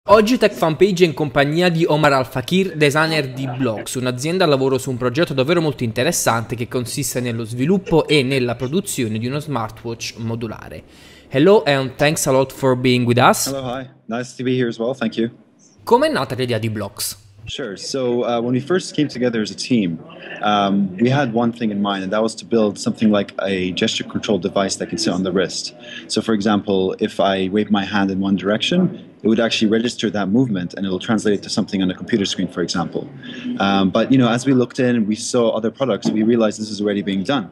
Oggi Tech Fanpage è in compagnia di Omar Al Fakir, designer di Blogs, un'azienda al lavoro su un progetto davvero molto interessante che consiste nello sviluppo e nella produzione di uno smartwatch modulare. Hello and thanks a lot for being with us. Hello, hi. Nice to be here as well. Thank you. Come è nata l'idea di Blogs? Sure. So when we first came together as a team, we had one thing in mind, and that was to build something like a gesture control device that can sit on the wrist. So, for example, if I wave my hand in one direction, it would actually register that movement, and it will translate it to something on a computer screen, for example. But as we looked in, we saw other products. We realized this is already being done,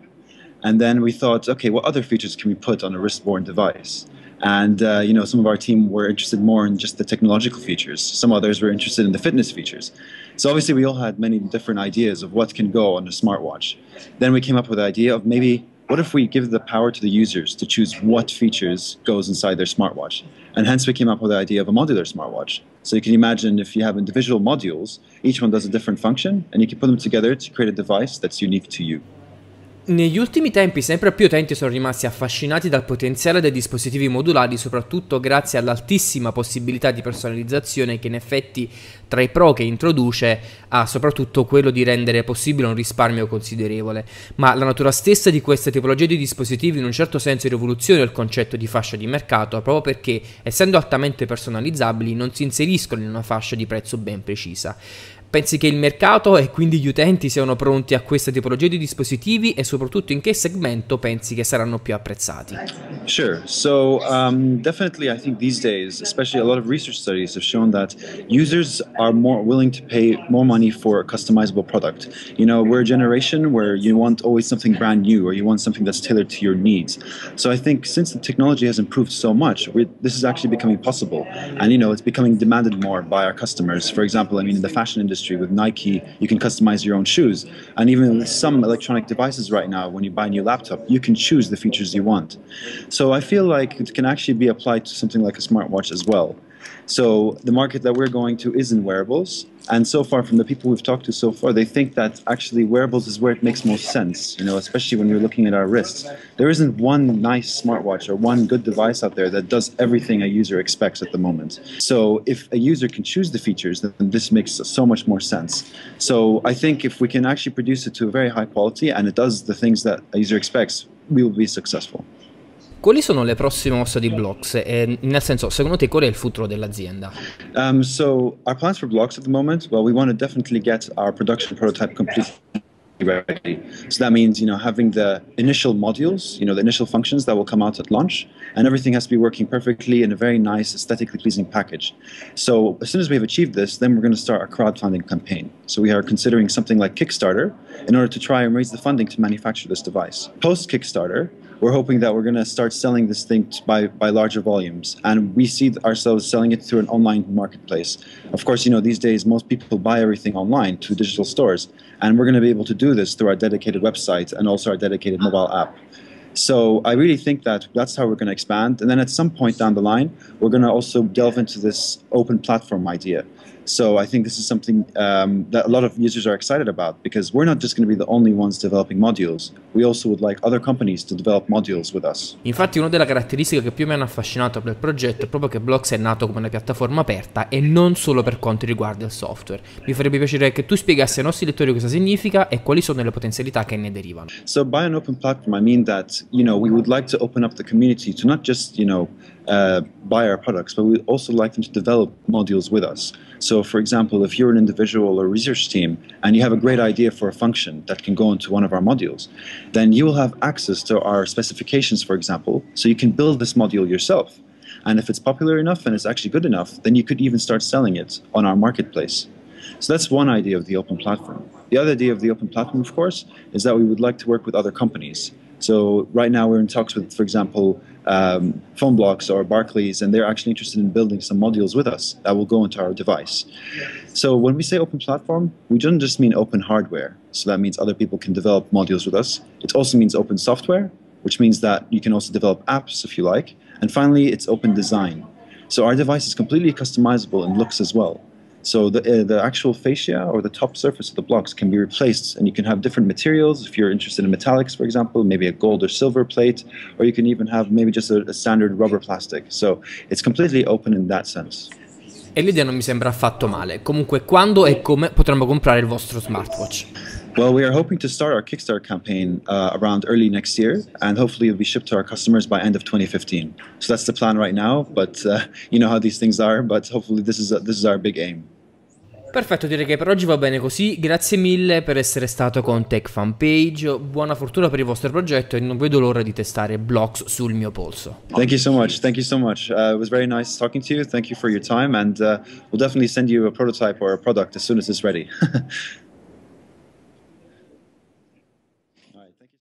and then we thought, okay, what other features can we put on a wrist-borne device? And some of our team were interested more in just the technological features. Some others were interested in the fitness features. So obviously we all had many different ideas of what can go on a smartwatch. Then we came up with the idea of maybe what if we give the power to the users to choose what features goes inside their smartwatch? And hence we came up with the idea of a modular smartwatch. So you can imagine if you have individual modules, each one does a different function, and you can put them together to create a device that's unique to you. Negli ultimi tempi sempre più utenti sono rimasti affascinati dal potenziale dei dispositivi modulari, soprattutto grazie all'altissima possibilità di personalizzazione che in effetti tra i pro che introduce ha soprattutto quello di rendere possibile un risparmio considerevole. Ma la natura stessa di queste tipologie di dispositivi in un certo senso rivoluziona il concetto di fascia di mercato, proprio perché essendo altamente personalizzabili non si inseriscono in una fascia di prezzo ben precisa. Pensi che il mercato e quindi gli utenti siano pronti a questa tipologia di dispositivi e soprattutto in che segmento pensi che saranno più apprezzati? Sure. So definitely, I think these days, especially a lot of research studies have shown that users are more willing to pay more money for a customizable product. We're a generation where you want always something brand new, or you want something that's tailored to your needs. So I think since the technology has improved so much, this is actually becoming possible, and it's becoming demanded more by our customers. For example, in the fashion industry, with Nike, you can customize your own shoes. And even with some electronic devices right now, when you buy a new laptop, you can choose the features you want. So I feel like it can actually be applied to something like a smartwatch as well. So the market that we're going to is in wearables. And so far, from the people we've talked to so far, they think that actually wearables is where it makes most sense, especially when you're looking at our wrists. There isn't one nice smartwatch or one good device out there that does everything a user expects at the moment. So if a user can choose the features, then this makes so much more sense. So I think if we can actually produce it to a very high quality and it does the things that a user expects, we will be successful. Quali sono le prossime mosse di Blogs? Nel senso, secondo te qual è il futuro dell'azienda? So our plans for Blogs at the moment, well, we want to definitely get our production prototype completely ready. So that means, having the initial modules, the initial functions that will come out at launch, and everything has to be working perfectly in a very nice, aesthetically pleasing package. So as soon as we have achieved this, then we're going to start a crowdfunding campaign. So we are considering something like Kickstarter in order to try and raise the funding to manufacture this device. Post Kickstarter, we're hoping that we're going to start selling this thing by larger volumes, and we see ourselves selling it through an online marketplace. Of course, these days most people buy everything online through digital stores, and we're going to be able to do this through our dedicated website and also our dedicated mobile app. So I really think that that's how we're going to expand, and then at some point down the line, we're going to also delve into this open platform idea. So I think this is something that a lot of users are excited about, because we're not just going to be the only ones developing modules. We also would like other companies to develop modules with us. Infatti una delle caratteristiche che più mi hanno affascinato per il progetto è proprio che Blogs è nato come una piattaforma aperta e non solo per quanto riguarda il software. Mi farebbe piacere che tu spiegassi ai nostri lettori cosa significa e quali sono le potenzialità che ne derivano. So by an open platform, I mean that we would like to open up the community to not just buy our products, but we also like them to develop modules with us. So for example, if you're an individual or research team and you have a great idea for a function that can go into one of our modules, then you will have access to our specifications, for example, so you can build this module yourself. And if it's popular enough and it's actually good enough, then you could even start selling it on our marketplace. So that's one idea of the open platform. The other idea of the open platform, of course, is that we would like to work with other companies. So right now we're in talks with, for example, Phone or Barclays, and they're actually interested in building some modules with us that will go into our device. So when we say open platform, we don't just mean open hardware. So that means other people can develop modules with us. It also means open software, which means that you can also develop apps if you like. And finally, it's open design. So our device is completely customizable in looks as well. So the actual fascia or the top surface of the blocks can be replaced, and you can have different materials. If you're interested in metallics, for example, maybe a gold or silver plate, or you can even have maybe just a standard rubber plastic. So it's completely open in that sense. E l'idea non mi sembra affatto male. Comunque, quando e come potremmo comprare il vostro smartwatch? Well, we are hoping to start our Kickstarter campaign around early next year, and hopefully it'll be shipped to our customers by end of 2015. So that's the plan right now, but you know how these things are, but hopefully this is our big aim. Perfetto, direi che per oggi va bene così. Grazie mille per essere stato con Tech Fanpage. Buona fortuna per il vostro progetto e non vedo l'ora di testare blocks sul mio polso. Thank you so much. Thank you so much. It was very nice talking to you. Thank you for your time, and we'll definitely send you a prototype or a product as soon as it's ready.